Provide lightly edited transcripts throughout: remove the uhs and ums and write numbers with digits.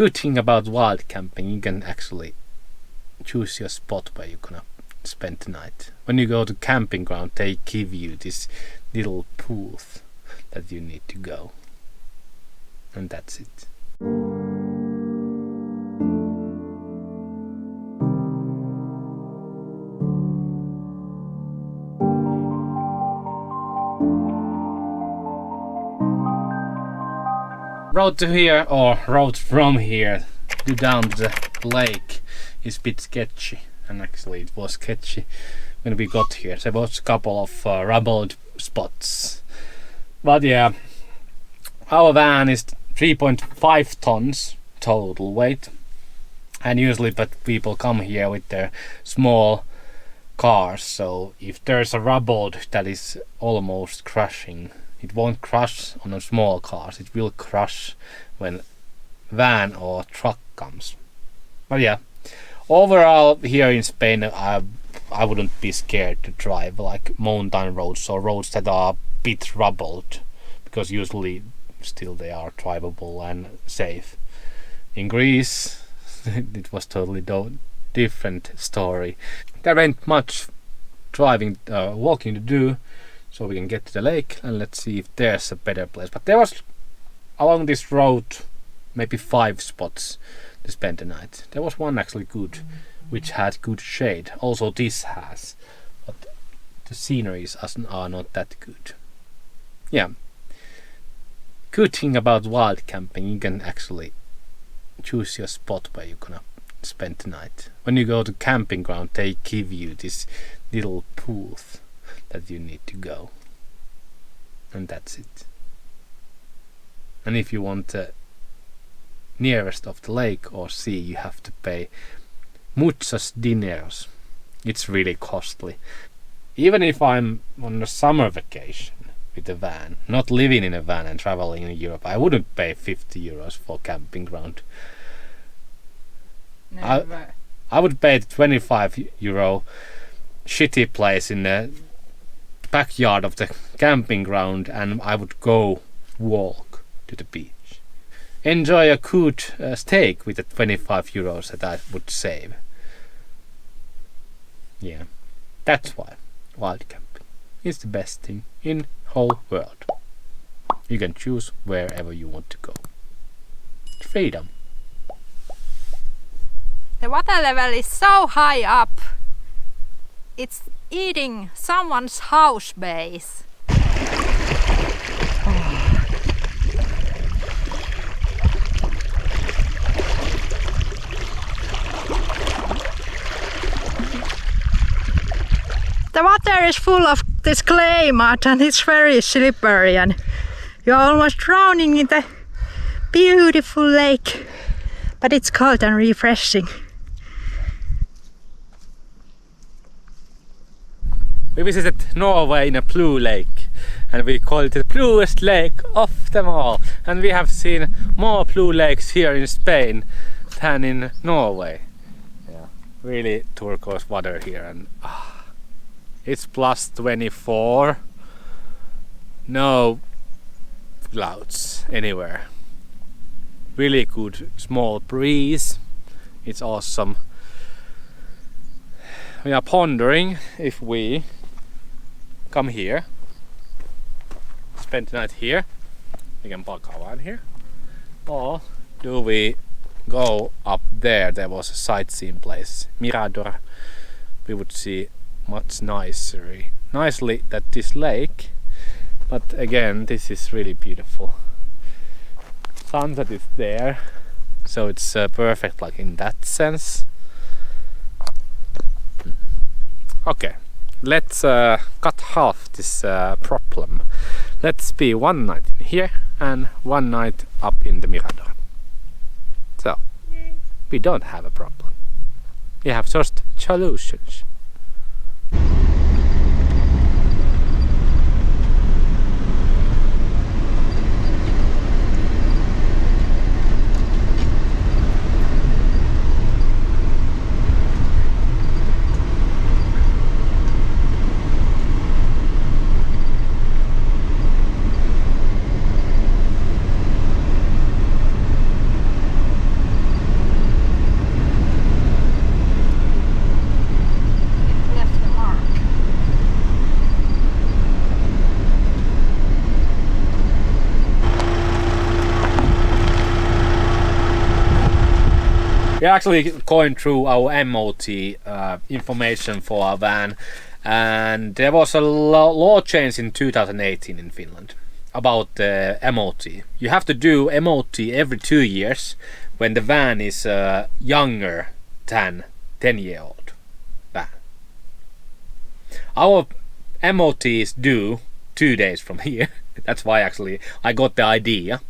Good thing about wild camping, you can actually choose your spot where you're gonna spend the night. When you go to camping ground, they give you this little booth that you need to go, and that's it. Road to here, or road from here to down to the lake, is a bit sketchy, and actually it was sketchy when we got here. There was a couple of rubbled spots, but yeah, our van is 3.5 tons total weight, and usually but people come here with their small cars, so if there's a rubble that is almost crushing, it won't crush on a small cars, it will crush when van or truck comes. But yeah, overall here in Spain I wouldn't be scared to drive like mountain roads or roads that are a bit rubbled, because usually still they are drivable and safe. In Greece it was totally different story. There ain't much walking to do, so we can get to the lake and let's see if there's a better place. But there was along this road maybe 5 spots to spend the night. There was one actually good, which had good shade. Also this has, but the sceneries are not that good. Yeah. Good thing about wild camping, you can actually choose your spot where you're gonna spend the night. When you go to camping ground, they give you this little booth that you need to go, and that's it. And if you want the nearest of the lake or sea, you have to pay muchos dineros. It's really costly. Even if I'm on a summer vacation with a van, not living in a van and traveling in Europe, I wouldn't pay 50 euros for camping ground. Never. I would pay 25 euro shitty place in the backyard of the camping ground, and I would go walk to the beach. Enjoy a good steak with the 25 euros that I would save. Yeah, that's why wild camping is the best thing in whole world. You can choose wherever you want to go. Freedom. The water level is so high up. It's eating someone's house base. The water is full of this clay mud and it's very slippery, and you're almost drowning in the beautiful lake, but it's cold and refreshing. We visited Norway in a blue lake, and we call it the bluest lake of them all. And we have seen more blue lakes here in Spain than in Norway. Yeah, really turquoise water here, and it's plus 24. No clouds anywhere. Really good small breeze. It's awesome. We are pondering if we come here, spend the night here, we can park our van here, or do we go up there? There was a sightseeing place, Mirador. We would see much nicely that this lake, but again this is really beautiful. Sunset is there, so it's perfect like in that sense. Okay, let's cut half this problem. Let's be one night in here and one night up in the Mirador. So, we don't have a problem. We have just solutions. We're actually going through our MOT information for our van, and there was a law change in 2018 in Finland about the MOT. You have to do MOT every 2 years when the van is younger than 10-year-old van. Our MOT is due 2 days from here. That's why actually I got the idea.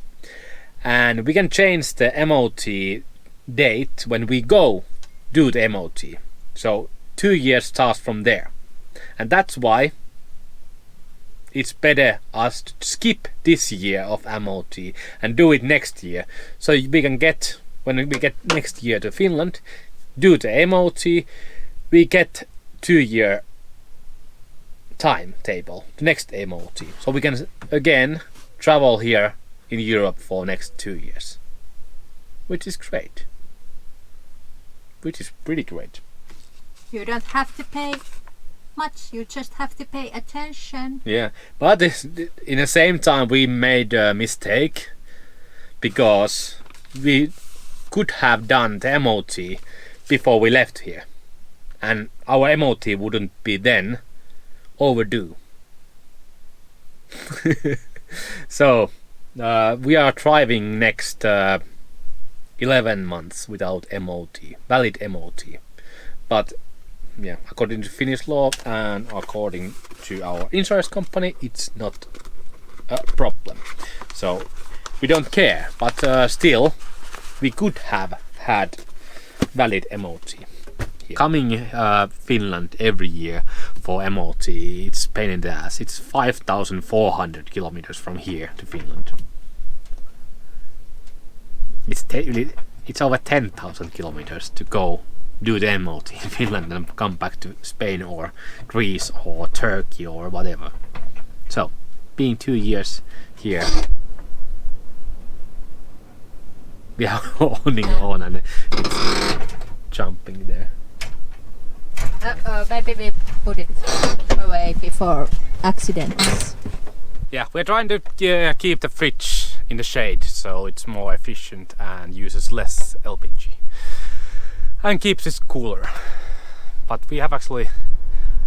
And we can change the MOT date when we go do the MOT. So 2 years starts from there. And that's why it's better us to skip this year of MOT and do it next year. So we can get, when we get next year to Finland, do the MOT, we get 2 year timetable, the next MOT. So we can again travel here in Europe for next 2 years. Which is great. Which is pretty great. You don't have to pay much, you just have to pay attention. Yeah, but in the same time we made a mistake because we could have done the MOT before we left here, and our MOT wouldn't be then overdue. So we are driving next 11 months without MOT, valid MOT. But yeah, according to Finnish law and according to our insurance company, it's not a problem. So we don't care, but still we could have had valid MOT. Here. Coming Finland every year for MOT, it's pain in the ass. It's 5,400 kilometers from here to Finland. It's over 10,000 kilometers to go do the MOT in Finland and come back to Spain or Greece or Turkey or whatever. So, being 2 years here, we are holding on and it's jumping there. Maybe we put it away before accidents. Yeah, we're trying to keep the fridge in the shade so it's more efficient and uses less LPG and keeps it cooler. But we have actually,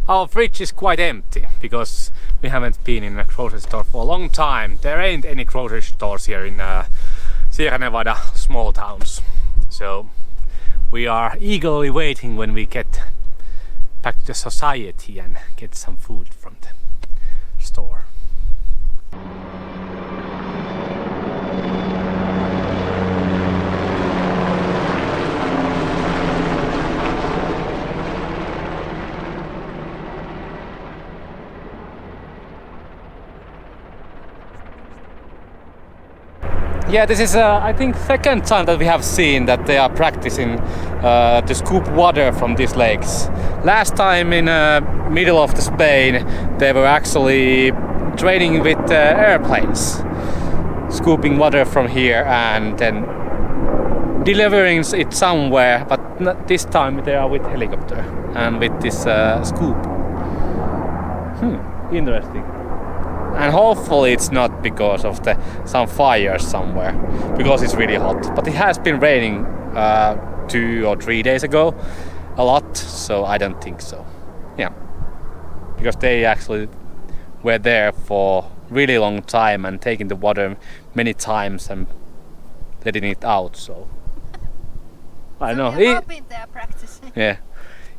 our fridge is quite empty because we haven't been in a grocery store for a long time. There ain't any grocery stores here in Sierra Nevada small towns, so we are eagerly waiting when we get back to the society and get some food from the store. Yeah, this is I think second time that we have seen that they are practicing to scoop water from these lakes. Last time in middle of the Spain they were actually training with airplanes, scooping water from here and then delivering it somewhere, but not this time they are with helicopter and with this scoop. Interesting. And hopefully it's not because of some fire somewhere, because it's really hot. But it has been raining 2 or 3 days ago a lot, so I don't think so. Yeah, because they actually were there for really long time and taking the water many times and letting it out. So I don't know. You're hoping they are practicing. Yeah,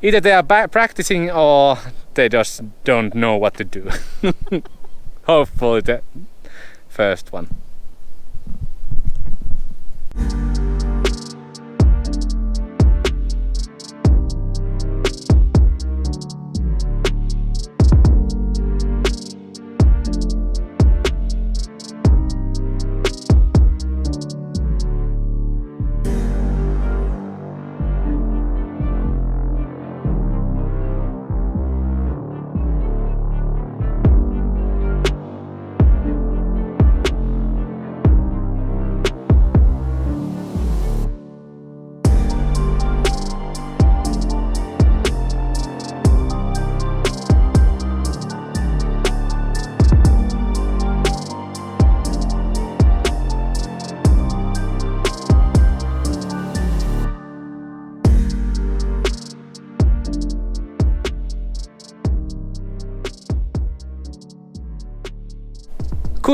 either they are practicing or they just don't know what to do. Hopefully the first one.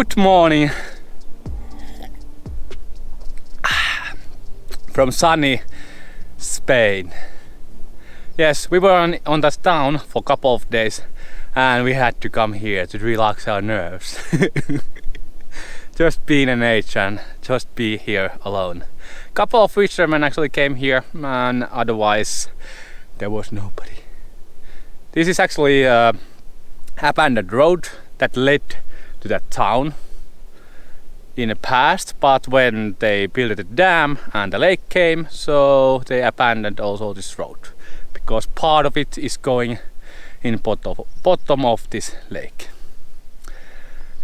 Good morning from sunny Spain. Yes, we were on that town for a couple of days and we had to come here to relax our nerves. Just be in nature and just be here alone. Couple of fishermen actually came here and otherwise there was nobody. This is actually an abandoned road that led to that town in the past, but when they built a dam and the lake came, so they abandoned also this road because part of it is going in bottom of this lake.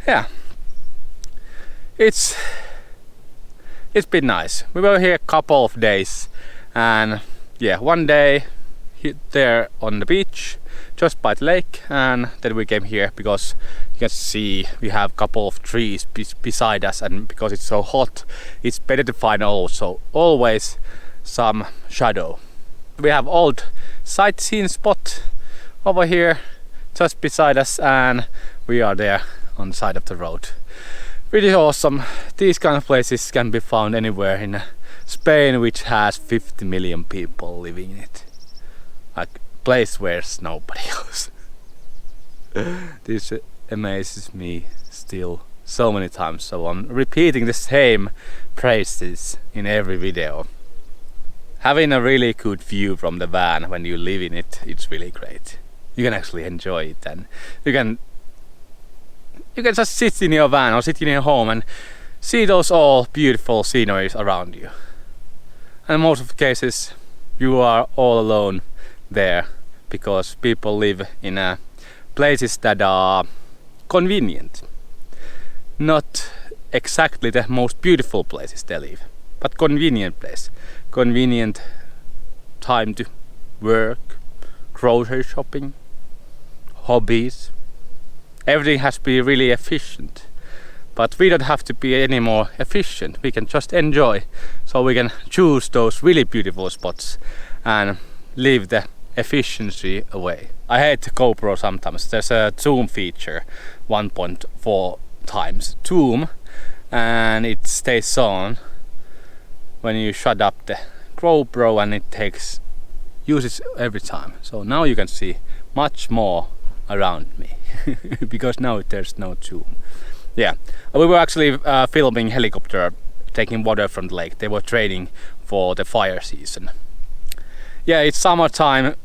Yeah, it's been nice. We were here a couple of days and yeah, one day there on the beach just by the lake, and then we came here because you can see we have a couple of trees beside us, and because it's so hot it's better to find also always some shadow. We have old sightseeing spot over here just beside us and we are there on the side of the road. Really awesome. These kind of places can be found anywhere in Spain, which has 50 million people living in it. Like place where nobody else. This amazes me still so many times, so I'm repeating the same phrases in every video. Having a really good view from the van when you live in it, it's really great. You can actually enjoy it and you can just sit in your van or sit in your home and see those all beautiful sceneries around you. And in most of the cases you are all alone there because people live in places that are convenient. Not exactly the most beautiful places they live, but convenient place. Convenient time to work, grocery shopping, hobbies. Everything has to be really efficient. But we don't have to be any more efficient. We can just enjoy. So we can choose those really beautiful spots and leave the efficiency away. I hate the GoPro sometimes. There's a zoom feature 1.4 times zoom and it stays on when you shut up the GoPro and it uses every time. So now you can see much more around me because now there's no zoom. Yeah, we were actually filming helicopter taking water from the lake. They were training for the fire season. Yeah, it's summertime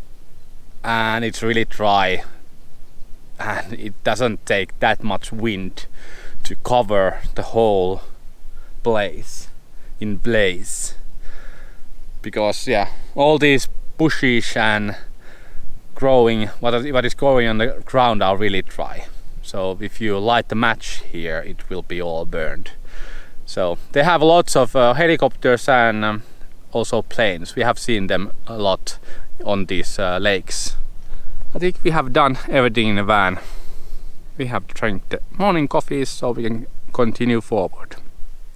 and it's really dry and it doesn't take that much wind to cover the whole place in blaze, because yeah, all these bushes and growing what is growing on the ground are really dry. So if you light the match here, it will be all burned. So they have lots of helicopters and also planes. We have seen them a lot on these lakes. I think we have done everything in the van. We have drank the morning coffees so we can continue forward.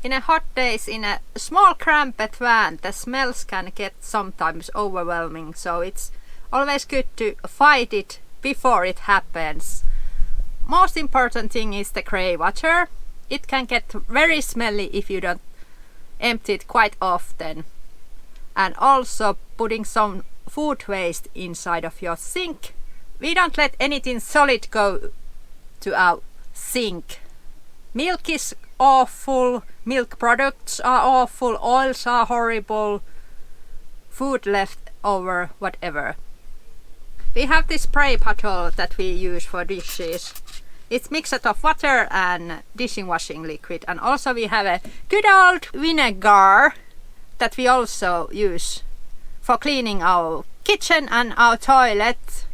In a hot days in a small cramped van, the smells can get sometimes overwhelming, so it's always good to fight it before it happens. Most important thing is the grey water. It can get very smelly if you don't empty it quite often. And also putting some food waste inside of your sink. We don't let anything solid go to our sink. Milk is awful, milk products are awful, oils are horrible, food left over, whatever. We have this spray bottle that we use for dishes. It's mixed of water and dishing washing liquid, and also we have a good old vinegar that we also use for cleaning our kitchen and our toilet.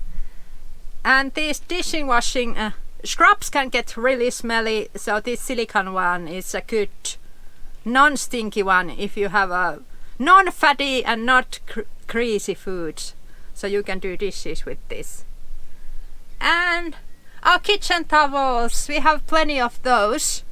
And these dishing washing scrubs can get really smelly, so this silicone one is a good non-stinky one if you have a non-fatty and not greasy foods, so you can do dishes with this. And our kitchen towels, we have plenty of those,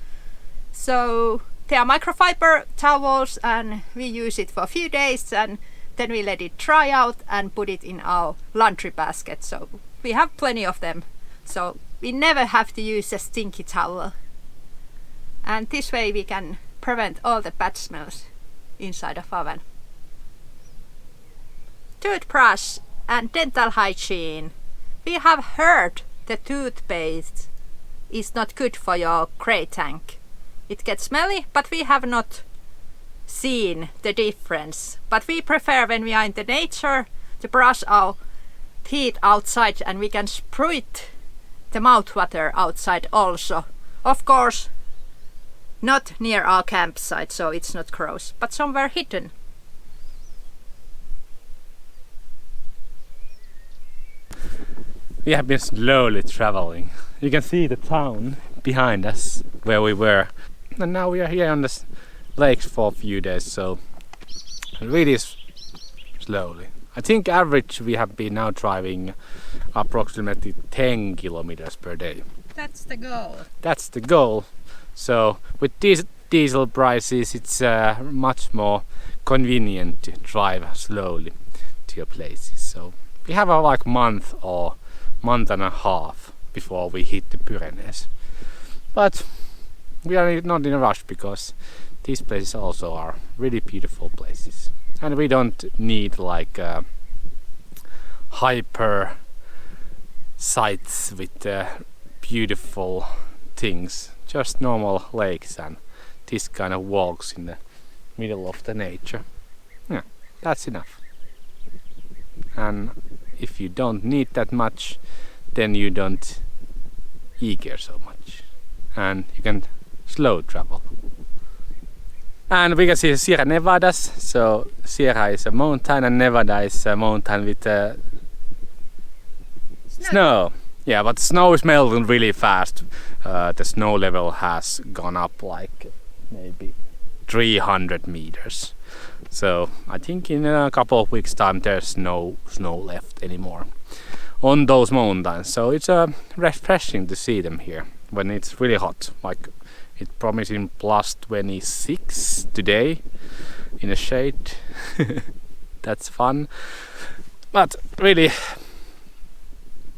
so they are microfiber towels and we use it for a few days and then we let it dry out and put it in our laundry basket. So we have plenty of them, so we never have to use a stinky towel. And this way we can prevent all the bad smells inside of oven. Toothbrush and dental hygiene. We have heard that toothpaste is not good for your grey tank. It gets smelly, but we have not seen the difference. But we prefer when we are in the nature to brush our teeth outside, and we can spruit the mouthwater outside also. Of course, not near our campsite, so it's not gross, but somewhere hidden. We have been slowly traveling. You can see the town behind us where we were, and now we are here on the lakes for a few days, so really slowly. I think average we have been now driving approximately 10 kilometers per day. That's the goal. That's the goal. So with these diesel prices, it's much more convenient to drive slowly to your places. So we have a like month or month and a half before we hit the Pyrenees. But we are not in a rush because these places also are really beautiful places. And we don't need like hyper sites with beautiful things. Just normal lakes and this kind of walks in the middle of the nature. Yeah, that's enough. And if you don't need that much, then you don't eager so much. And you can slow travel. And we can see Sierra Nevadas. So Sierra is a mountain and Nevada is a mountain with snow. Yeah, but snow is melting really fast. The snow level has gone up like maybe 300 meters. So I think in a couple of weeks time there's no snow left anymore on those mountains. So it's refreshing to see them here when it's really hot. Like it's promising plus 26 today in the shade. That's fun, but really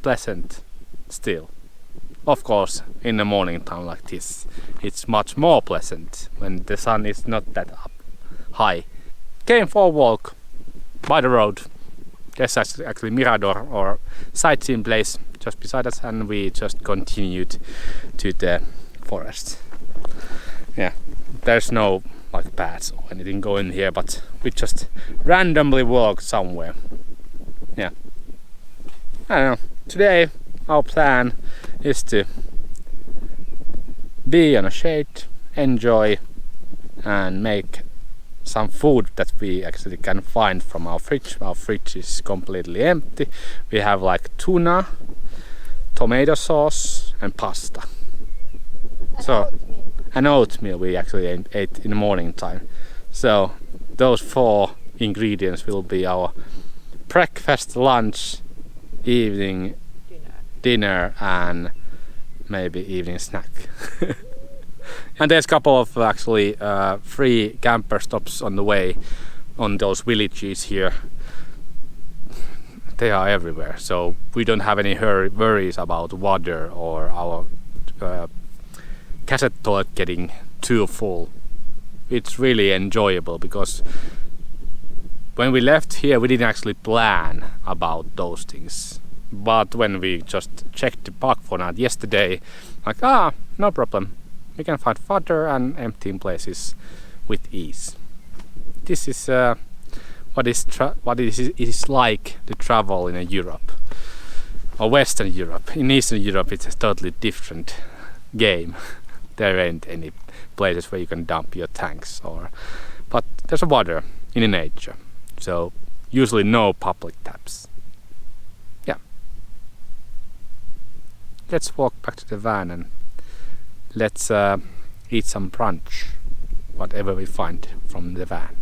pleasant still. Of course, in the morning time like this, it's much more pleasant when the sun is not that up high. Came for a walk by the road. There's actually Mirador or sightseeing place just beside us, and we just continued to the forest. Yeah, there's no like paths or anything going here, but we just randomly walked somewhere. Yeah, I don't know. Today our plan is to be on a shade, enjoy, and make some food that we actually can find from our fridge. Our fridge is completely empty. We have like tuna, tomato sauce, and pasta. And oatmeal we actually ate in the morning time. So those 4 ingredients will be our breakfast, lunch, evening dinner and maybe evening snack. And there's a couple of actually free camper stops on the way on those villages here. They are everywhere, so we don't have any worries about water or our cassette toilet getting too full. It's really enjoyable because when we left here we didn't actually plan about those things. But when we just checked the park format yesterday, like no problem. We can find fodder and emptying places with ease. This is what it is like to travel in Europe or Western Europe. In Eastern Europe it's a totally different game. There ain't any places where you can dump your tanks but there's water in the nature. So usually no public taps. Yeah. Let's walk back to the van and let's eat some brunch, whatever we find from the van.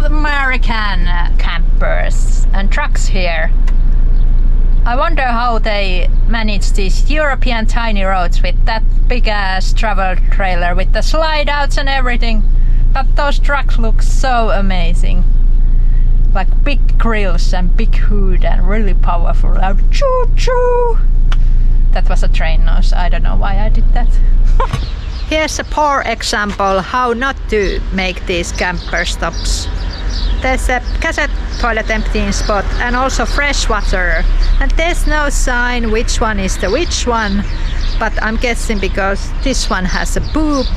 American campers and trucks here. I wonder how they manage these European tiny roads with that big ass travel trailer with the slide outs and everything. But those trucks look so amazing. Like big grills and big hood and really powerful. Choo choo! That was a train noise. I don't know why I did that. Here's a poor example how not to make these camper stops. There's a cassette toilet emptying spot and also fresh water. And there's no sign which one is the which one. But I'm guessing because this one has a boop.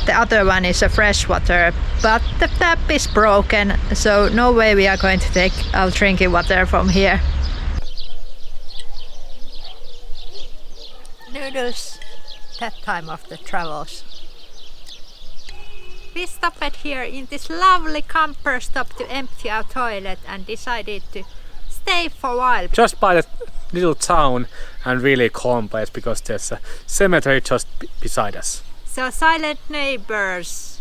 The other one is a fresh water. But the tap is broken. So no way we are going to take our drinking water from here. Noodles. That time of the travels. We stopped here in this lovely camper stop to empty our toilet and decided to stay for a while. Just by the little town and really calm place because there's a cemetery just beside us. So silent neighbors.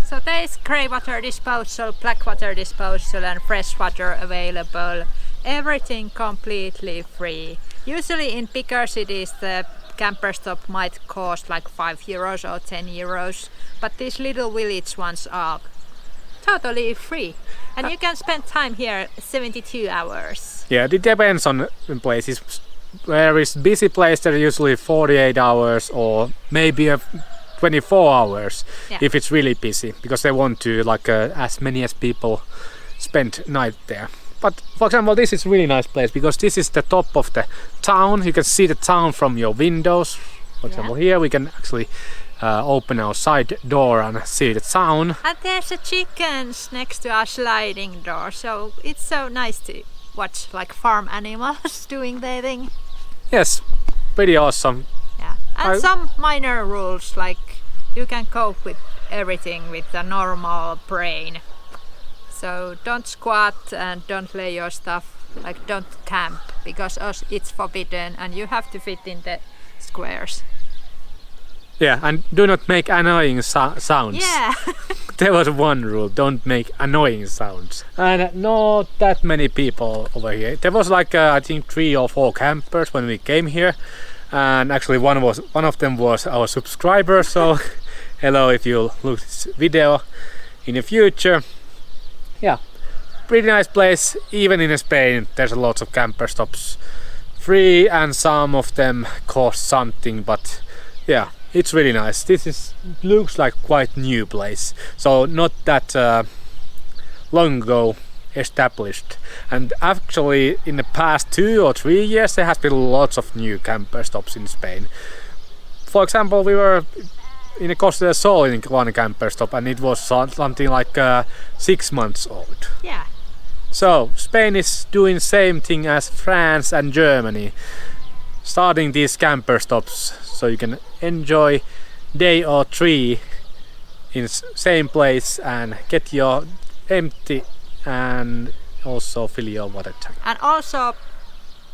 So there is grey water disposal, black water disposal and fresh water available. Everything completely free. Usually in bigger cities the camper stop might cost like €5 or €10, but these little village ones are totally free. And you can spend time here 72 hours. Yeah, it depends on places. Where is busy place there usually 48 hours or maybe 24 hours if it's really busy, because they want to like as many as people spend night there. But for example, this is a really nice place because this is the top of the town. You can see the town from your windows. For example, here we can actually open our side door and see the town. And there's a chickens next to our sliding door, so it's so nice to watch like farm animals doing their thing. Yes, pretty awesome. Yeah, and some minor rules like you can cope with everything with a normal brain. So don't squat and don't lay your stuff, like don't camp, because it's forbidden and you have to fit in the squares. Yeah, and do not make annoying sounds. Yeah. There was one rule, don't make annoying sounds. And not that many people over here. There was like I think 3 or 4 campers when we came here. And actually one of them was our subscriber, so hello if you look this video in the future. Yeah, pretty nice place. Even in Spain there's a lot of camper stops free and some of them cost something, but yeah, it's really nice. This looks like quite new place, so not that long ago established. And actually in the past 2 or 3 years there has been lots of new camper stops in Spain. For example, we were in a Costa del Sol in one camper stop and it was something like 6 months old. Yeah. So Spain is doing same thing as France and Germany, starting these camper stops so you can enjoy day or 3 in same place and get your empty and also fill your water tank. And also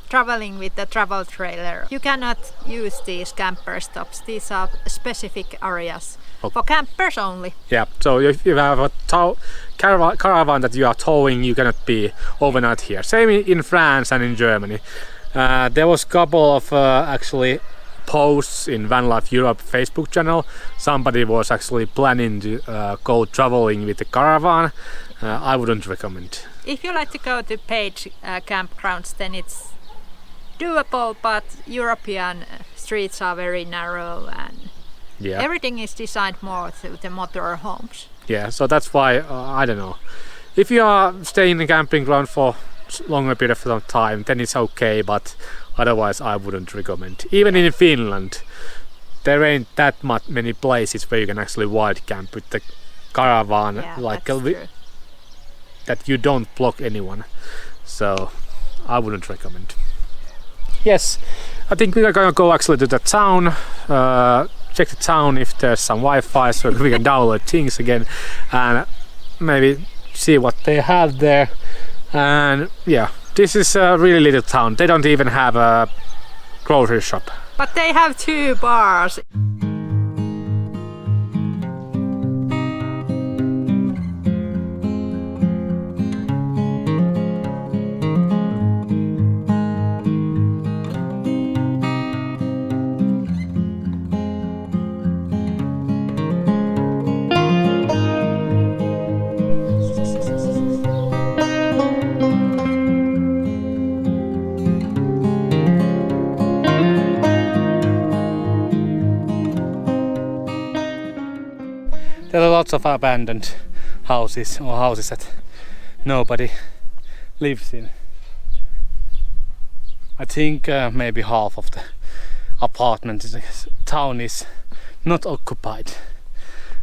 traveling with the travel trailer, you cannot use these camper stops. These are specific areas for campers only. Yeah, so if you have a caravan that you are towing, you cannot be overnight here. Same in France and in Germany. There was a couple of actually posts in Van Life Europe Facebook channel. Somebody was actually planning to go traveling with the caravan. I wouldn't recommend. If you like to go to paid campgrounds, then it's doable, but European streets are very narrow and everything is designed more to the motor homes. Yeah, so that's why I don't know. If you are staying in a camping ground for longer period of time, then it's okay, but otherwise I wouldn't recommend. Even in Finland, there ain't that many places where you can actually wild camp with the caravan, like that you don't block anyone. So I wouldn't recommend. Yes, I think we are gonna go actually to the town, check the town if there's some Wi-Fi so we can download things again and maybe see what they have there. And yeah, this is a really little town. They don't even have a grocery shop. But they have 2 bars. lots of abandoned houses or houses that nobody lives in. I think maybe half of the apartments in the town is not occupied.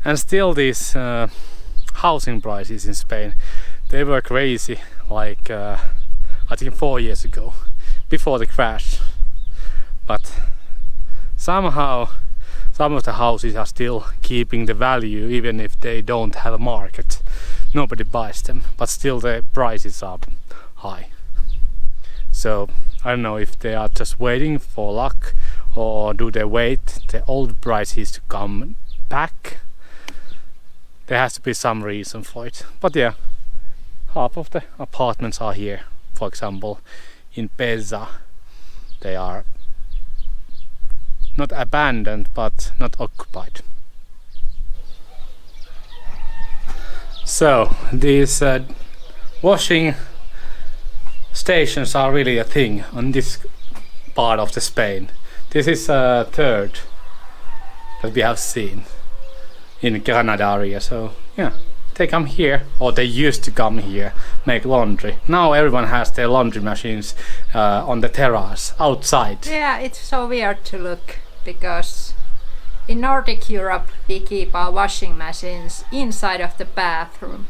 And still these housing prices in Spain, they were crazy like I think 4 years ago, before the crash. But somehow some of the houses are still keeping the value even if they don't have a market. Nobody buys them, but still the prices are high. So I don't know if they are just waiting for luck or do they wait the old prices to come back. There has to be some reason for it. But yeah, half of the apartments are here. For example, in Peza, they are not abandoned but not occupied. So these washing stations are really a thing on this part of the Spain. This is a third that we have seen in Granada area. So yeah, they come here, or they used to come here, make laundry. Now everyone has their laundry machines on the terrace outside. Yeah, it's so weird to look because in Nordic Europe we keep our washing machines inside of the bathroom.